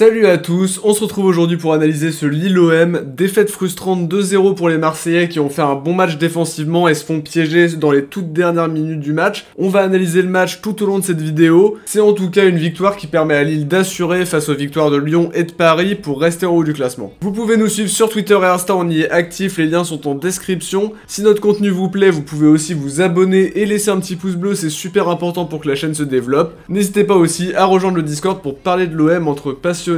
Salut à tous, on se retrouve aujourd'hui pour analyser ce Lille-OM, défaite frustrante 2-0 pour les Marseillais qui ont fait un bon match défensivement et se font piéger dans les toutes dernières minutes du match. On va analyser le match tout au long de cette vidéo, c'est en tout cas une victoire qui permet à Lille d'assurer face aux victoires de Lyon et de Paris pour rester en haut du classement. Vous pouvez nous suivre sur Twitter et Insta, on y est actif, les liens sont en description. Si notre contenu vous plaît, vous pouvez aussi vous abonner et laisser un petit pouce bleu, c'est super important pour que la chaîne se développe. N'hésitez pas aussi à rejoindre le Discord pour parler de l'OM entre passionnés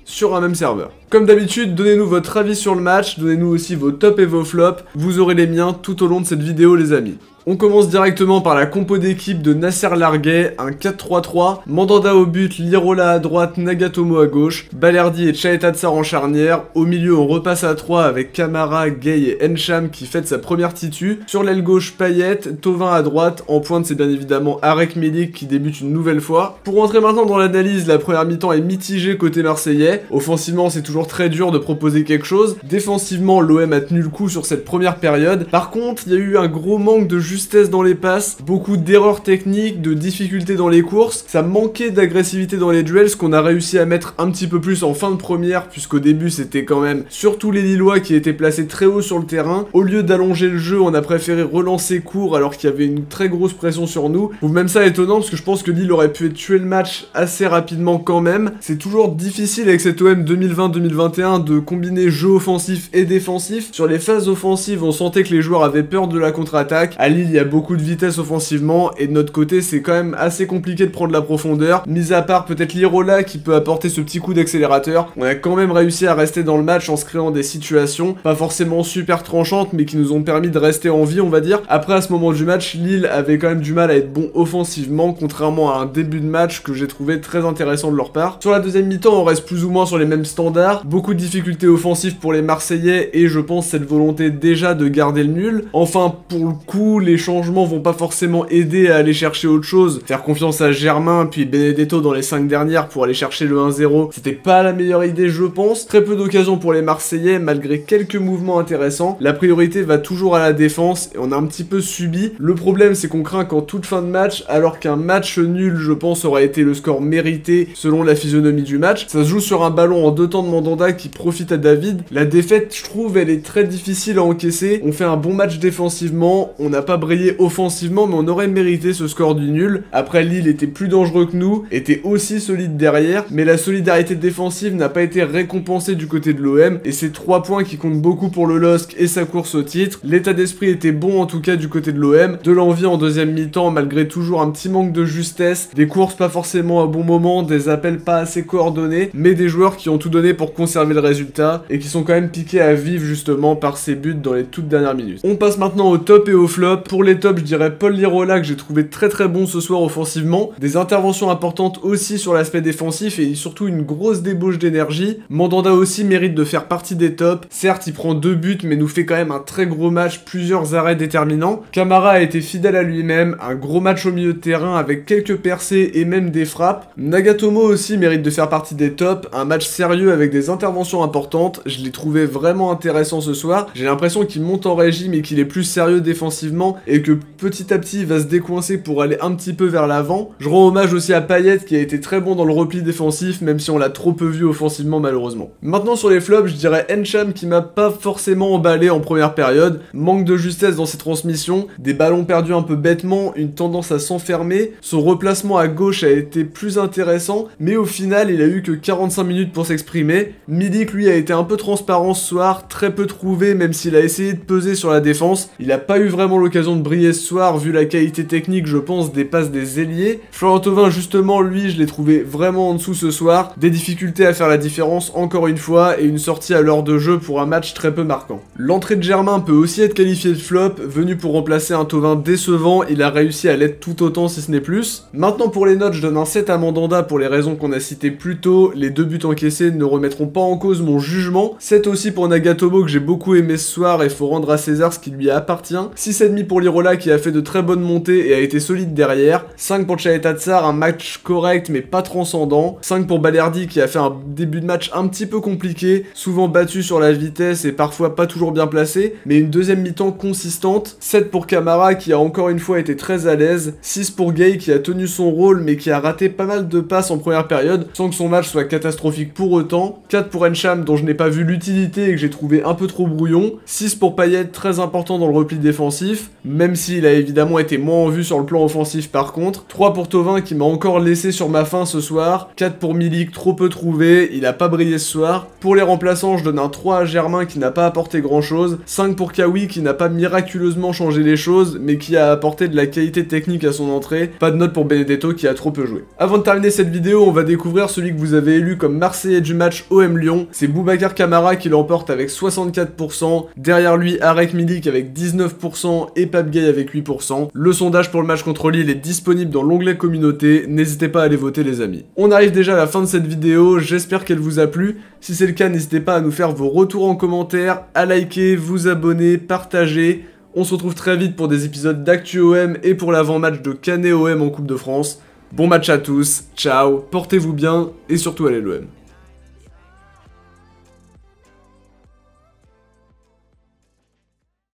sur un même serveur. Comme d'habitude, donnez-nous votre avis sur le match, donnez-nous aussi vos tops et vos flops, vous aurez les miens tout au long de cette vidéo les amis. On commence directement par la compo d'équipe de Nasser Larguet, un 4-3-3, Mandanda au but, Lirola à droite, Nagatomo à gauche, Balerdi et Chaeta Tsar en charnière, au milieu on repasse à 3 avec Camara, Gay et Encham qui fête sa première titu, sur l'aile gauche Payet, Thauvin à droite, en pointe c'est bien évidemment Arek Milik qui débute une nouvelle fois. Pour rentrer maintenant dans l'analyse, la première mi-temps est mitigée côté marseillais, offensivement c'est toujours très dur de proposer quelque chose, défensivement l'OM a tenu le coup sur cette première période, par contre il y a eu un gros manque de justesse dans les passes, beaucoup d'erreurs techniques, de difficultés dans les courses, ça manquait d'agressivité dans les duels, ce qu'on a réussi à mettre un petit peu plus en fin de première, puisqu'au début c'était quand même surtout les Lillois qui étaient placés très haut sur le terrain. Au lieu d'allonger le jeu, on a préféré relancer court alors qu'il y avait une très grosse pression sur nous. Je trouve même ça étonnant parce que je pense que Lille aurait pu tuer le match assez rapidement quand même. C'est toujours difficile avec cet OM 2020-2021 de combiner jeu offensif et défensif. Sur les phases offensives, on sentait que les joueurs avaient peur de la contre-attaque. À Lille, il y a beaucoup de vitesse offensivement et de notre côté, c'est quand même assez compliqué de prendre la profondeur. Mis à part peut-être Lirola qui peut apporter ce petit coup d'accélérateur, on a quand même réussi à rester dans le match en se créant des situations, pas forcément super tranchantes, mais qui nous ont permis de rester en vie, on va dire. Après, à ce moment du match, Lille avait quand même du mal à être bon offensivement, contrairement à un début de match que j'ai trouvé très intéressant de leur part. Sur la deuxième mi-temps, on reste plus ou moins sur les mêmes standards, beaucoup de difficultés offensives pour les Marseillais et je pense cette volonté déjà de garder le nul. Enfin, pour le coup, les changements vont pas forcément aider à aller chercher autre chose. Faire confiance à Germain puis Benedetto dans les 5 dernières pour aller chercher le 1-0, c'était pas la meilleure idée je pense. Très peu d'occasions pour les Marseillais malgré quelques mouvements intéressants. La priorité va toujours à la défense et on a un petit peu subi. Le problème c'est qu'on craint qu'en toute fin de match, alors qu'un match nul je pense aurait été le score mérité selon la physionomie du match, ça se joue sur un ballon en deux temps de Mandanda qui profite à David. La défaite je trouve elle est très difficile à encaisser. On fait un bon match défensivement, on n'a pas brillé offensivement mais on aurait mérité ce score du nul. Après Lille était plus dangereux que nous, était aussi solide derrière, mais la solidarité défensive n'a pas été récompensée du côté de l'OM et c'est 3 points qui comptent beaucoup pour le LOSC et sa course au titre. L'état d'esprit était bon en tout cas du côté de l'OM, de l'envie en deuxième mi-temps malgré toujours un petit manque de justesse, des courses pas forcément à bon moment, des appels pas assez coordonnés, mais des joueurs qui ont tout donné pour conserver le résultat et qui sont quand même piqués à vivre justement par ces buts dans les toutes dernières minutes. On passe maintenant au top et au flop. Pour les tops, je dirais Paul Lirola que j'ai trouvé très bon ce soir offensivement, des interventions importantes aussi sur l'aspect défensif et surtout une grosse débauche d'énergie. Mandanda aussi mérite de faire partie des tops, certes il prend 2 buts mais nous fait quand même un très gros match, plusieurs arrêts déterminants. Camara a été fidèle à lui-même, un gros match au milieu de terrain avec quelques percées et même des frappes. Nagatomo aussi mérite de faire partie des tops, un match sérieux avec des interventions importantes, je l'ai trouvé vraiment intéressant ce soir, j'ai l'impression qu'il monte en régime et qu'il est plus sérieux défensivement et que petit à petit il va se décoincer pour aller un petit peu vers l'avant. Je rends hommage aussi à Payet qui a été très bon dans le repli défensif même si on l'a trop peu vu offensivement malheureusement. Maintenant sur les flops, je dirais Encham qui m'a pas forcément emballé en première période, manque de justesse dans ses transmissions, des ballons perdus un peu bêtement, une tendance à s'enfermer, son replacement à gauche a été plus intéressant mais au final il a eu que 45 minutes pour s'exprimer. Milik lui a été un peu transparent ce soir, très peu trouvé même s'il a essayé de peser sur la défense, il a pas eu vraiment l'occasion de briller ce soir vu la qualité technique je pense des passes des ailiers. Florent Thauvin justement lui je l'ai trouvé vraiment en dessous ce soir, des difficultés à faire la différence encore une fois et une sortie à l'heure de jeu pour un match très peu marquant. L'entrée de Germain peut aussi être qualifiée de flop, venu pour remplacer un Thauvin décevant, il a réussi à l'être tout autant si ce n'est plus. Maintenant pour les notes je donne un 7 à Mandanda pour les raisons qu'on a citées plus tôt, les 2 buts encaissés ne remettront pas en cause mon jugement. 7 aussi pour Nagatomo que j'ai beaucoup aimé ce soir et faut rendre à César ce qui lui appartient. 6,5 pour pour Lirola qui a fait de très bonnes montées et a été solide derrière. 5 pour Tchaeta Tsar, un match correct mais pas transcendant. 5 pour Balerdi qui a fait un début de match un petit peu compliqué, souvent battu sur la vitesse et parfois pas toujours bien placé, mais une deuxième mi-temps consistante. 7 pour Camara qui a encore une fois été très à l'aise. 6 pour Gay qui a tenu son rôle mais qui a raté pas mal de passes en première période sans que son match soit catastrophique pour autant. 4 pour Encham dont je n'ai pas vu l'utilité et que j'ai trouvé un peu trop brouillon. 6 pour Payet, très important dans le repli défensif, même s'il a évidemment été moins en vue sur le plan offensif par contre. 3 pour Thauvin qui m'a encore laissé sur ma faim ce soir. 4 pour Milik, trop peu trouvé, il a pas brillé ce soir. Pour les remplaçants, je donne un 3 à Germain qui n'a pas apporté grand chose. 5 pour Kawi qui n'a pas miraculeusement changé les choses, mais qui a apporté de la qualité technique à son entrée. Pas de note pour Benedetto qui a trop peu joué. Avant de terminer cette vidéo, on va découvrir celui que vous avez élu comme Marseillais du match OM Lyon. C'est Boubacar Kamara qui l'emporte avec 64%. Derrière lui, Arek Milik avec 19% et Pape Gueye avec 8%. Le sondage pour le match contre Lille est disponible dans l'onglet communauté. N'hésitez pas à aller voter les amis. On arrive déjà à la fin de cette vidéo, j'espère qu'elle vous a plu. Si c'est le cas, n'hésitez pas à nous faire vos retours en commentaire, à liker, vous abonner, partager. On se retrouve très vite pour des épisodes d'Actu OM et pour l'avant-match de Canet OM en Coupe de France. Bon match à tous, ciao, portez-vous bien et surtout allez l'OM.